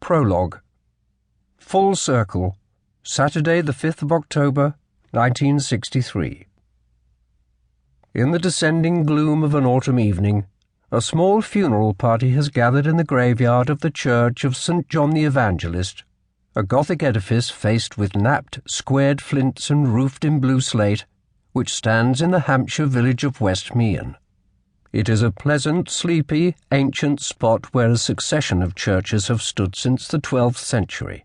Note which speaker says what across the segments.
Speaker 1: Prologue. Full Circle, Saturday the 5th of October, 1963. In the descending gloom of an autumn evening, a small funeral party has gathered in the graveyard of the church of St. John the Evangelist, a Gothic edifice faced with napped, squared flints and roofed in blue slate, which stands in the Hampshire village of West Meon. It is a pleasant, sleepy, ancient spot where a succession of churches have stood since the 12th century.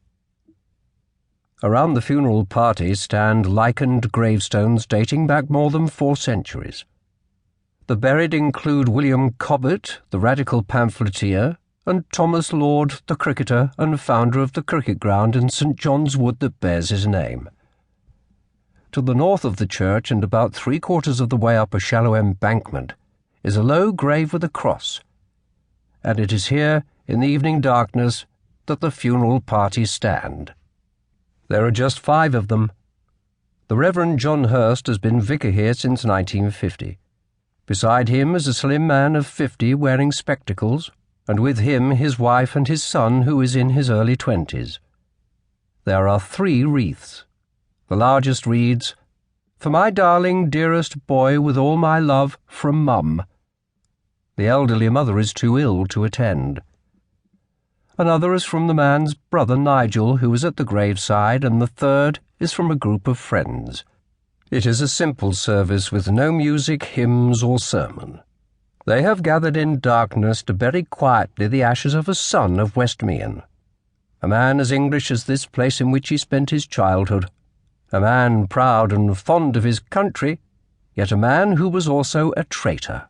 Speaker 1: Around the funeral party stand lichened gravestones dating back more than 4 centuries. The buried include William Cobbett, the radical pamphleteer, and Thomas Lord, the cricketer and founder of the cricket ground in St. John's Wood that bears his name. To the north of the church and about 3/4 of the way up a shallow embankment is a low grave with a cross, and it is here, in the evening darkness, that the funeral parties stand. There are just 5 of them. The Reverend John Hurst has been vicar here since 1950. Beside him is a slim man of 50 wearing spectacles, and with him his wife and his son, who is in his early 20s. There are 3 wreaths. The largest reads, "For my darling, dearest boy, with all my love, from Mum." The elderly mother is too ill to attend. Another is from the man's brother Nigel, who is at the graveside, and the third is from a group of friends. It is a simple service with no music, hymns, or sermon. They have gathered in darkness to bury quietly the ashes of a son of West Meon, a man as English as this place in which he spent his childhood, a man proud and fond of his country, yet a man who was also a traitor.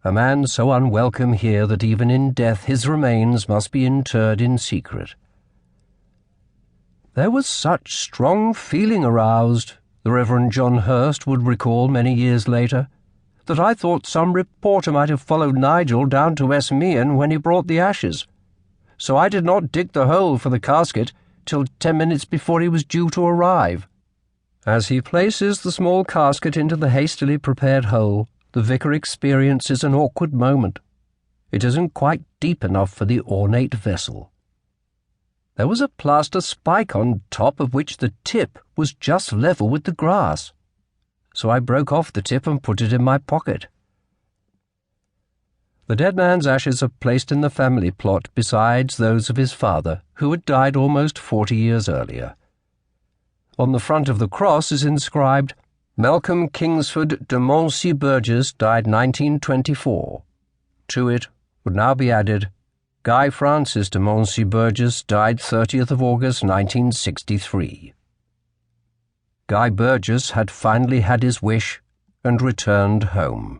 Speaker 1: A man so unwelcome here that even in death his remains must be interred in secret. There was such strong feeling aroused, the Reverend John Hurst would recall many years later, that I thought some reporter might have followed Nigel down to West Meon when he brought the ashes. So I did not dig the hole for the casket till 10 minutes before he was due to arrive. As he places the small casket into the hastily prepared hole, the vicar experiences an awkward moment. It isn't quite deep enough for the ornate vessel. There was a plaster spike on top of which the tip was just level with the grass, so I broke off the tip and put it in my pocket. The dead man's ashes are placed in the family plot besides those of his father, who had died almost 40 years earlier. On the front of the cross is inscribed, "Malcolm Kingsford de Moncey Burgess died 1924. To it would now be added, Guy Francis de Moncey Burgess died 30th of August 1963. Guy Burgess had finally had his wish and returned home.